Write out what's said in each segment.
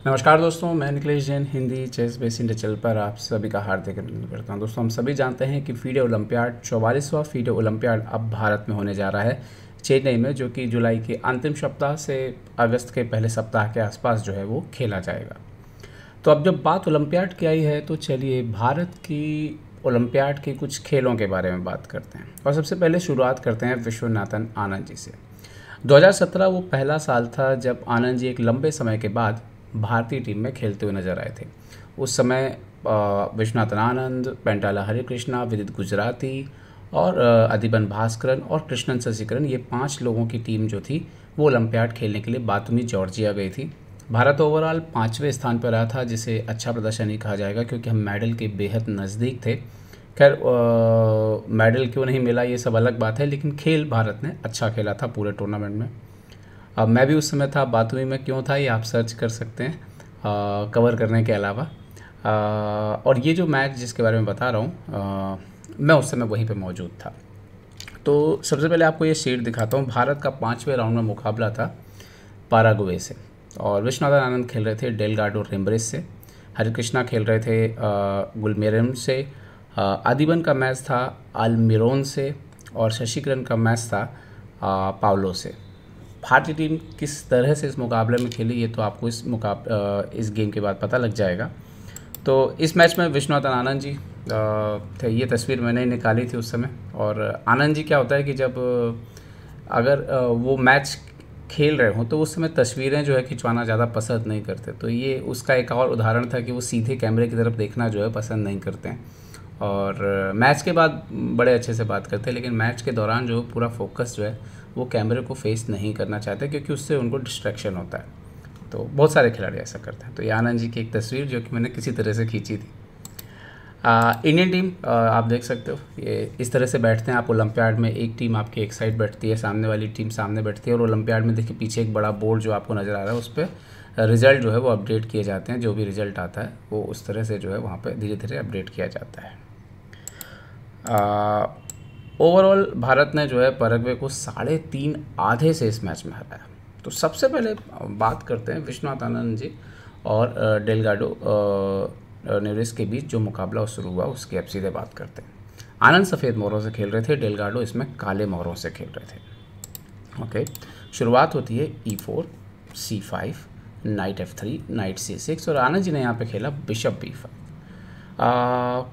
नमस्कार दोस्तों, मैं Nikhilesh Jain Hindi ChessBase India channel पर आप सभी का हार्दिक अभिनंदन करता हूं। दोस्तों, हम सभी जानते हैं कि फीडे ओलंपियाड 44वां फीडे ओलंपियाड अब भारत में होने जा रहा है चेन्नई में, जो कि जुलाई के अंतिम सप्ताह से अगस्त के पहले सप्ताह के आसपास जो है वो खेला जाएगा। तो अब जब बात ओलंपियाड की आई है तो चलिए भारत की ओलंपियाड के कुछ खेलों के बारे में बात करते हैं। और सबसे पहले शुरुआत करते हैं विश्वनाथन आनंद जी से। 2017 वो पहला साल था जब आनंद जी एक लंबे समय के बाद भारतीय टीम में खेलते हुए नजर आए थे। उस समय विश्वनाथन आनंद, पेंटाला हरिकृष्णा, विदित गुजराती और अधिबन भास्करन और कृष्णन शशिकरन, ये 5 लोगों की टीम जो थी वो ओलंपियाड खेलने के लिए बातूमी जॉर्जिया गई थी। भारत ओवरऑल 5वें स्थान पर रहा था, जिसे अच्छा प्रदर्शन नहीं कहा जाएगा क्योंकि हम मेडल के बेहद नज़दीक थे। खैर, मेडल क्यों नहीं मिला ये सब अलग बात है, लेकिन खेल भारत ने अच्छा खेला था पूरे टूर्नामेंट में। अब मैं भी उस समय था, बातूमी में क्यों था ये आप सर्च कर सकते हैं कवर करने के अलावा। और ये जो मैच जिसके बारे में बता रहा हूँ, मैं उस समय वहीं पे मौजूद था। तो सबसे पहले आपको ये शीट दिखाता हूँ। भारत का 5वें राउंड में मुकाबला था पाराग्वे से, और विश्वनाथन आनंद खेल रहे थे डेलगाडो रिम्ब्रेस से, हरिकृष्णा खेल रहे थे गुलमेरम से, आदिबन का मैच था अल्मिरोन से, और शशिकरन का मैच था पावलो से। भारतीय टीम किस तरह से इस मुकाबले में खेली ये तो आपको इस गेम के बाद पता लग जाएगा। तो इस मैच में विश्वनाथन आनंद जी थे। ये तस्वीर मैंने निकाली थी उस समय। और आनंद जी क्या होता है कि जब अगर वो मैच खेल रहे हों तो उस समय तस्वीरें जो है खिंचवाना ज़्यादा पसंद नहीं करते। तो ये उसका एक और उदाहरण था कि वो सीधे कैमरे की तरफ देखना जो है पसंद नहीं करते हैं। और मैच के बाद बड़े अच्छे से बात करते हैं, लेकिन मैच के दौरान जो पूरा फोकस जो है वो कैमरे को फेस नहीं करना चाहते क्योंकि उससे उनको डिस्ट्रैक्शन होता है। तो बहुत सारे खिलाड़ी ऐसा करते हैं। तो ये आनंद जी की एक तस्वीर जो कि मैंने किसी तरह से खींची थी। इंडियन टीम आप देख सकते हो, ये इस तरह से बैठते हैं आप ओलंपियाड में। एक टीम आपकी एक साइड बैठती है, सामने वाली टीम सामने बैठती है। और ओलंपियाड में देखिए पीछे एक बड़ा बोर्ड जो आपको नज़र आ रहा है, उस पर रिज़ल्ट जो है वो अपडेट किए जाते हैं। जो भी रिज़ल्ट आता है वो उस तरह से जो है वहाँ पर धीरे धीरे अपडेट किया जाता है। ओवरऑल भारत ने जो है पैराग्वे को 3.5 आधे से इस मैच में हराया। तो सबसे पहले बात करते हैं विश्वनाथ आनंद जी और डेलगाडो नेरेस के बीच जो मुकाबला शुरू हुआ उसकी अब सीधे बात करते हैं। आनंद सफ़ेद मोहरों से खेल रहे थे, डेलगाडो इसमें काले मोहरों से खेल रहे थे। ओके, शुरुआत होती है E4, C5, night F3, night C6, और आनंद जी ने यहाँ पे खेला बिशप B5।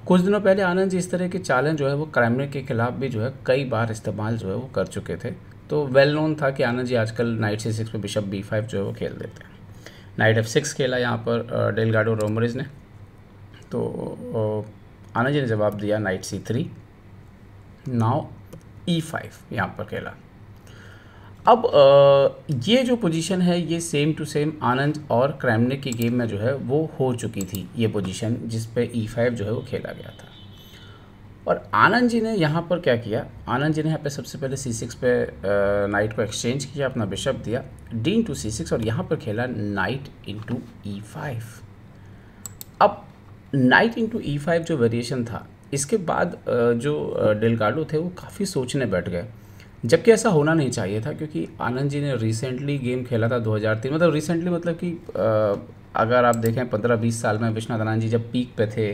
कुछ दिनों पहले आनंद जी इस तरह के चालें जो है वो क्रेमलिन के खिलाफ भी जो है कई बार इस्तेमाल जो है वो कर चुके थे। तो वेल नोन था कि आनंद जी आजकल नाइट C6 पे बिशप B5 जो है वो खेल देते हैं। नाइट F6 खेला यहाँ पर डेलगाडो रोमरेज ने। तो आनंद जी ने जवाब दिया नाइट C3, नाउ E5 यहाँ पर खेला। अब ये जो पोजीशन है ये सेम टू सेम आनंद और क्रेमनिक की गेम में जो है वो हो चुकी थी, ये पोजीशन जिस पे E5 जो है वो खेला गया था। और आनंद जी ने यहाँ पर क्या किया, आनंद जी ने यहाँ पे सबसे पहले C6 पे नाइट को एक्सचेंज किया, अपना बिशप दिया D into C6, और यहाँ पर खेला नाइट into E5। अब नाइट into E5 जो वेरिएशन था, इसके बाद जो डेलगाडो थे वो काफ़ी सोचने बैठ गए, जबकि ऐसा होना नहीं चाहिए था क्योंकि आनंद जी ने रिसेंटली गेम खेला था 2003, मतलब रिसेंटली मतलब कि अगर आप देखें 15-20 साल में विश्वनाथ आनंद जी जब पीक पे थे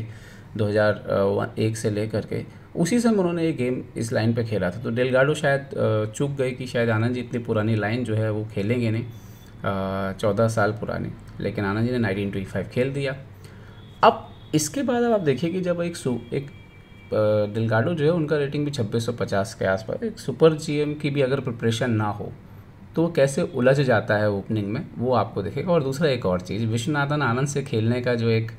2001 से लेकर के, उसी समय उन्होंने ये गेम इस लाइन पे खेला था। तो डेलगाडो शायद चूक गए कि शायद आनंद जी इतनी पुरानी लाइन जो है वो खेलेंगे नहीं, 14 साल पुरानी, लेकिन आनंद जी ने नाइट into E5 खेल दिया। अब इसके बाद अब आप देखिए कि जब एक डेलगाडो जो है उनका रेटिंग भी 2650 के आसपास, एक सुपर जीएम की भी अगर प्रिपरेशन ना हो तो वो कैसे उलझ जाता है ओपनिंग में, वो आपको देखेगा। और दूसरा एक और चीज़, विश्वनाथन आनंद से खेलने का जो एक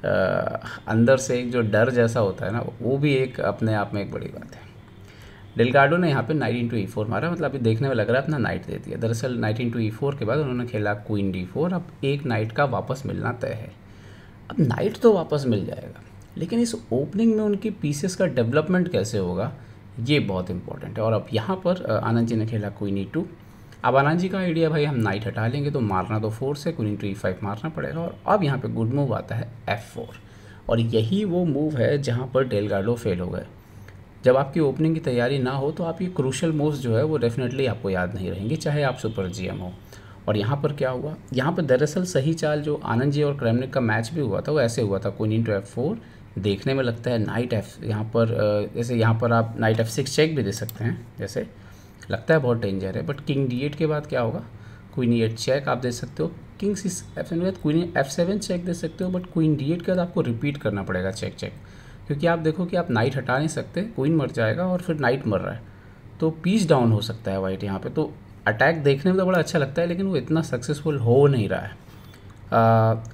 अंदर से एक जो डर जैसा होता है ना, वो भी एक अपने आप में एक बड़ी बात है। डेलगाडो ने यहाँ पे नाइट into E4 मारा, मतलब अभी देखने में लग रहा है अपना नाइट दे दिया। दरअसल नाइट into E4 के बाद उन्होंने खेला क्वीन D4। अब एक नाइट का वापस मिलना तय है। अब नाइट तो वापस मिल जाएगा, लेकिन इस ओपनिंग में उनकी पीसेस का डेवलपमेंट कैसे होगा ये बहुत इंपॉर्टेंट है। और अब यहाँ पर आनंद जी ने खेला क्वीन E2। अब आनंद जी का आइडिया, भाई हम नाइट हटा लेंगे तो मारना तो 4 से, क्वीन into E5 मारना पड़ेगा। और अब यहाँ पे गुड मूव आता है F4, और यही वो मूव है जहाँ पर डेलगाडो फेल हो गए। जब आपकी ओपनिंग की तैयारी ना हो तो आप ये क्रूशल मूव्स जो है वो डेफिनेटली आपको याद नहीं रहेंगे, चाहे आप सुपर जीएम हो। और यहाँ पर क्या हुआ, यहाँ पर दरअसल सही चाल जो आनंद जी और क्रैमनिक का मैच भी हुआ था वो ऐसे हुआ था, क्वीन इंटू F4, देखने में लगता है नाइट F, यहाँ पर जैसे यहाँ पर आप नाइट F6 चेक भी दे सकते हैं, जैसे लगता है बहुत डेंजर है, बट किंग D8 के बाद क्या होगा, क्वीन E8 चेक आप दे सकते हो, किंग F7 के बाद क्वीन F7 चेक दे सकते हो, बट क्वीन D8 के बाद आपको रिपीट करना पड़ेगा चेक चेक, क्योंकि आप देखो कि आप नाइट हटा नहीं सकते, क्वीन मर जाएगा और फिर नाइट मर रहा है, तो पीस डाउन हो सकता है वाइट यहाँ पे। तो अटैक देखने में तो बड़ा अच्छा लगता है लेकिन वो इतना सक्सेसफुल हो नहीं रहा है।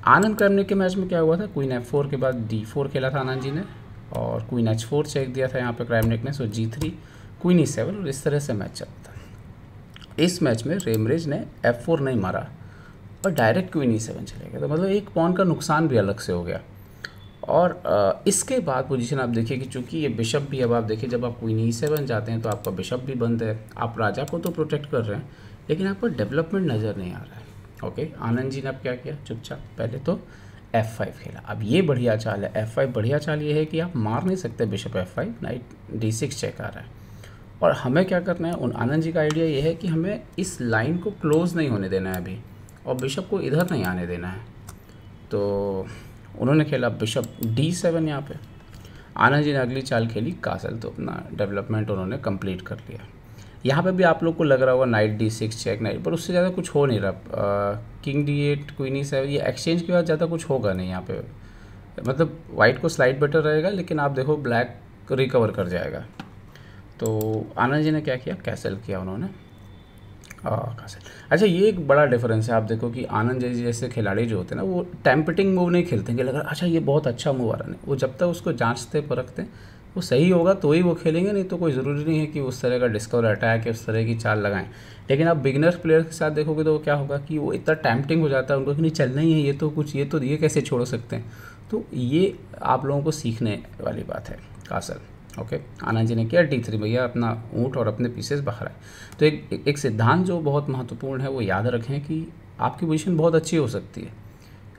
आनंद क्रैमनिक के मैच में क्या हुआ था, क्वीन F4 के बाद D4 खेला था आनंद जी ने और क्वीन H4 चेक दिया था यहाँ पे क्रैमनिक ने, सो G3 क्वीन E7 और इस तरह से मैच चलता था। इस मैच में रेमरेज ने F4 नहीं मारा और डायरेक्ट क्वीन E7 चले गए, तो मतलब एक पॉन का नुकसान भी अलग से हो गया। और इसके बाद पोजीशन आप देखिए कि चूंकि ये बिशप भी, अब आप देखिए जब आप क्वीन E7 जाते हैं तो आपका बिशप भी बंद है, आप राजा को तो प्रोटेक्ट कर रहे हैं लेकिन आपको डेवलपमेंट नज़र नहीं आ रहा है। ओके, आनंद जी ने अब क्या किया, चुपचाप पहले तो F5 खेला। अब ये बढ़िया चाल है, F5 बढ़िया चाल ये है कि आप मार नहीं सकते bishop F5, night D6 check आ रहा है और हमें क्या करना है, आनंद जी का आइडिया ये है कि हमें इस लाइन को क्लोज नहीं होने देना है अभी और बिशप को इधर नहीं आने देना है। तो उन्होंने खेला बिशप D7, यहाँ पे आनंद जी ने अगली चाल खेली कासल, तो अपना डेवलपमेंट उन्होंने कंप्लीट कर लिया। यहाँ पे भी आप लोग को लग रहा होगा नाइट D6 चेक नाइट, पर उससे ज़्यादा कुछ हो नहीं रहा। किंग D8 क्वीन E7 ये एक्सचेंज के बाद ज़्यादा कुछ होगा नहीं यहाँ पे, मतलब वाइट को स्लाइड बेटर रहेगा लेकिन आप देखो ब्लैक रिकवर कर जाएगा। तो आनंद जी ने क्या किया, कैसल किया उन्होंने, कैसल। अच्छा, ये एक बड़ा डिफरेंस है, आप देखो कि आनंद जी जैसे खिलाड़ी जो होते हैं ना वो टेम्पटिंग मूव नहीं खेलते हैं कि लग रहा अच्छा ये बहुत अच्छा मूव आ रहा है, वो जब तक उसको जांचते परखते वो सही होगा तो ही वो खेलेंगे, नहीं तो कोई ज़रूरी नहीं है कि उस तरह का डिस्कवर अटैक है उस तरह की चाल लगाएं। लेकिन आप बिगिनर्स प्लेयर के साथ देखोगे तो वो क्या होगा कि वो इतना टेम्पटिंग हो जाता है उनको कि नहीं चलना ही है, ये तो कुछ ये कैसे छोड़ सकते हैं। तो ये आप लोगों को सीखने वाली बात है कासल। ओके, आनंद जी ने किया D3, भैया अपना ऊँट और अपने पीसेस बाहर आए। तो एक सिद्धांत जो बहुत महत्वपूर्ण है वो याद रखें कि आपकी पोजीशन बहुत अच्छी हो सकती है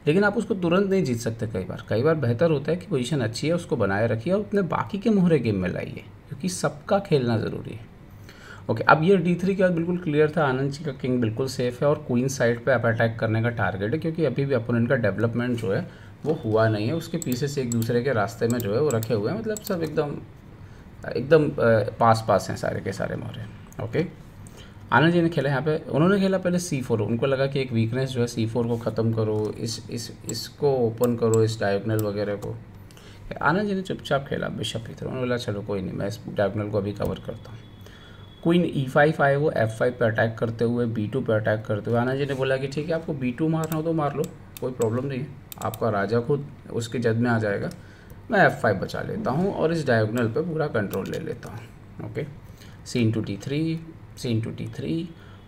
लेकिन आप उसको तुरंत नहीं जीत सकते। कई बार बेहतर होता है कि पोजीशन अच्छी है उसको बनाए रखिए और अपने बाकी के मोहरे गेम में लाइए, क्योंकि सबका खेलना ज़रूरी है। ओके, अब ये D3 के बाद बिल्कुल क्लियर था, आनंद जी का किंग बिल्कुल सेफ है और क्वीन साइड पे आप अटैक करने का टारगेट है, क्योंकि अभी भी अपोनेंट का डेवलपमेंट जो है वो हुआ नहीं है, उसके पीसेस एक दूसरे के रास्ते में जो है वो रखे हुए हैं, मतलब सब एकदम पास हैं सारे के सारे मोहरे। ओके, आनंद जी ने खेला यहाँ पे, उन्होंने खेला पहले C4, उनको लगा कि एक वीकनेस जो है C4 को ख़त्म करो, इसको ओपन करो, इस डायगोनल वगैरह को। आनंद जी ने चुपचाप खेला बिशप E3, उन्होंने बोला चलो कोई नहीं, मैं इस डायगोनल को अभी कवर करता हूँ। क्वीन E5 आए, वो F5 पे अटैक करते हुए, B2 पे अटैक करते हुए। आनंद जी ने बोला कि ठीक है आपको B2 मारना हो तो मार लो, कोई प्रॉब्लम नहीं है, आपका राजा खुद उसके जद में आ जाएगा, मैं F5 बचा लेता हूँ और इस डायगोनल पे पूरा कंट्रोल ले लेता हूँ। ओके, C × D3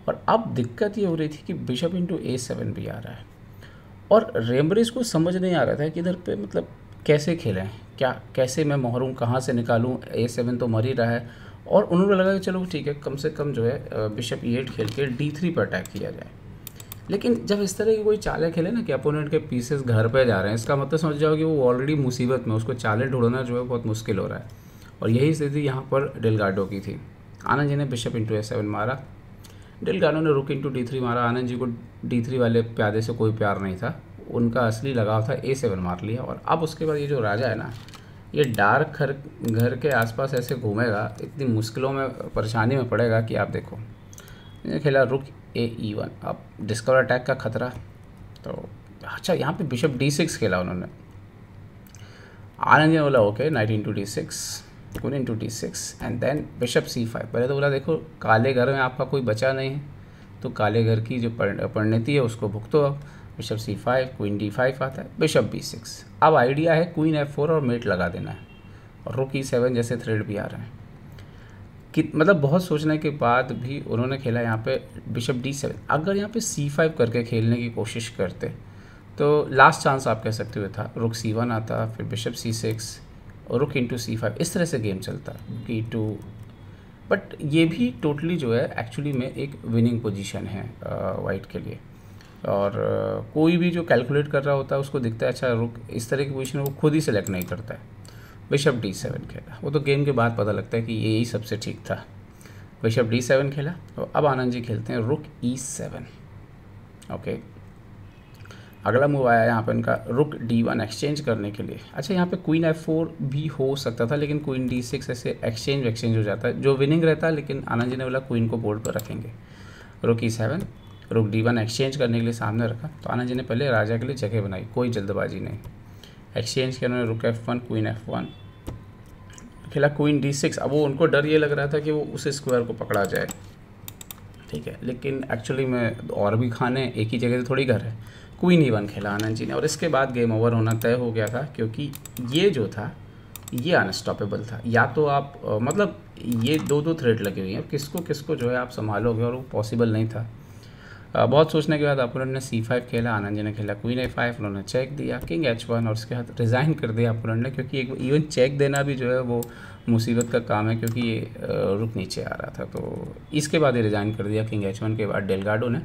और अब दिक्कत ये हो रही थी कि बिशप × A7 भी आ रहा है और रेमरेज को समझ नहीं आ रहा था कि इधर पे मतलब कैसे खेलें, कैसे मैं मोहरूँ कहाँ से निकालूँ, A7 तो मर ही रहा है। और उन्होंने लगा कि चलो ठीक है, कम से कम जो है बिशप E8 खेल के D3 पर अटैक किया जाए। लेकिन जब इस तरह की कोई चालें खेले ना कि अपोनेंट के पीसेस घर पे जा रहे हैं, इसका मतलब समझ जाओ कि वो ऑलरेडी मुसीबत में, उसको चालें ढूंढना जो है बहुत मुश्किल हो रहा है। और यही स्थिति यहाँ पर डेलगाडो की थी। आनंद जी ने बिशप × A7 मारा, डेलगाडो ने रुक × D3 मारा। आनंद जी को D3 वाले प्यादे से कोई प्यार नहीं था, उनका असली लगाव था A7 मार लिया। और अब उसके बाद ये जो राजा है ना, ये डार्क घर के आसपास ऐसे घूमेगा, इतनी मुश्किलों में परेशानी में पड़ेगा कि आप देखो। ये खेला रुक E1, अब डिस्कवर अटैक का खतरा। तो अच्छा, यहाँ पे बिशप D6 खेला उन्होंने। आनंद जी ने बोला okay, knight × D6, queen × D6 and then bishop C5। पहले तो बोला देखो काले घर में आपका कोई बचा नहीं है, तो काले घर की जो परिणति है उसको भुगतो। अब बिशप C5, क्वीन D5 आता है, बिशप B6। अब आइडिया है क्वीन F4 और मेट लगा देना है, और रुक E7 जैसे थ्रेड भी आ रहे हैं कि मतलब बहुत सोचने के बाद भी उन्होंने खेला यहाँ पे बिशप D7। अगर यहाँ पे C5 करके खेलने की कोशिश करते तो लास्ट चांस आप कह सकते हुए था, रुक C1 आता, फिर बिशप C6 और रुक × C5, इस तरह से गेम चलता E2। बट ये भी टोटली जो है एक्चुअली में एक विनिंग पोजीशन है वाइट के लिए। और कोई भी जो कैलकुलेट कर रहा होता है उसको दिखता है अच्छा रुक इस तरह की पोजीशन वो खुद ही सेलेक्ट नहीं करता है। बिशप D7 खेला, वो तो गेम के बाद पता लगता है कि यही सबसे ठीक था। बिशप D7 खेला और अब आनंद जी खेलते हैं रुक E7। ओके, अगला मूव आया यहाँ पे इनका रुक D1 एक्सचेंज करने के लिए। अच्छा, यहाँ पे क्वीन F4 भी हो सकता था, लेकिन क्वीन D6 ऐसे एक्सचेंज हो जाता है जो विनिंग रहता है, लेकिन आनंद जी ने बोला क्वीन को बोर्ड पर रखेंगे। रुक E7, रुक D1 एक्सचेंज करने के लिए सामने रखा, तो आनंद जी ने पहले राजा के लिए जगह बनाई, कोई जल्दबाजी नहीं। एक्सचेंज किया उन्होंने, रुक F1, क्वीन F1 खेला, क्वीन D6। अब वो उनको डर ये लग रहा था कि वो उस स्क्वायर को पकड़ा जाए, ठीक है, लेकिन एक्चुअली में और भी खाने एक ही जगह से थोड़ी घर है। क्वीन E1 खेला आनंद जी ने, और इसके बाद गेम ओवर होना तय हो गया था, क्योंकि ये जो था ये अनस्टॉपेबल था। या तो आप मतलब ये दो थ्रेड लगे हुए हैं, किसको किसको जो है आप संभालोगे, और वो पॉसिबल नहीं था। बहुत सोचने के बाद अपोनेंट ने C5 खेला, आनंद जी ने खेला क्वीन A5, उन्होंने चेक दिया किंग H1, और उसके बाद रिज़ाइन कर दिया अपोनेंट ने, क्योंकि एक इवन चेक देना भी जो है वो मुसीबत का काम है, क्योंकि ये रुक नीचे आ रहा था। तो इसके बाद ये रिज़ाइन कर दिया किंग H1 के बाद डेलगाडो ने,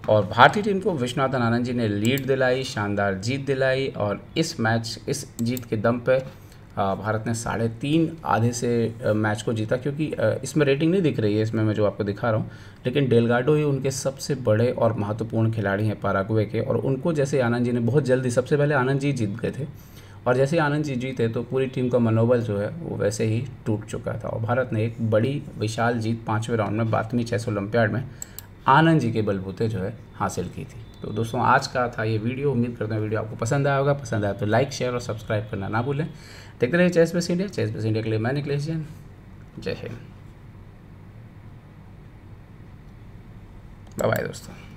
और भारतीय टीम को विश्वनाथन आनंद जी ने लीड दिलाई, शानदार जीत दिलाई, और इस जीत के दम पे भारत ने 3.5 आधे से मैच को जीता, क्योंकि इसमें रेटिंग नहीं दिख रही है, इसमें मैं जो आपको दिखा रहा हूँ, लेकिन डेलगाडो ही उनके सबसे बड़े और महत्वपूर्ण खिलाड़ी हैं पैराग्वे के, और उनको जैसे आनंद जी ने बहुत जल्दी, सबसे पहले आनंद जी जीत गए थे, और जैसे आनंद जी जीते तो पूरी टीम का मनोबल जो है वो वैसे ही टूट चुका था, और भारत ने एक बड़ी विशाल जीत 5वें राउंड में 12वीं चेस ओलंपियाड में आनंद जी के बलबूते जो है हासिल की थी। तो दोस्तों, आज का था ये वीडियो, उम्मीद करते हैं वीडियो आपको पसंद आया होगा। पसंद आया तो लाइक, शेयर और सब्सक्राइब करना ना भूलें। देखते रहिए चेस बस इंडिया। चेस बस इंडिया के लिए मैं निखिलेश जैन, जय हिंद, बाय बाय दोस्तों।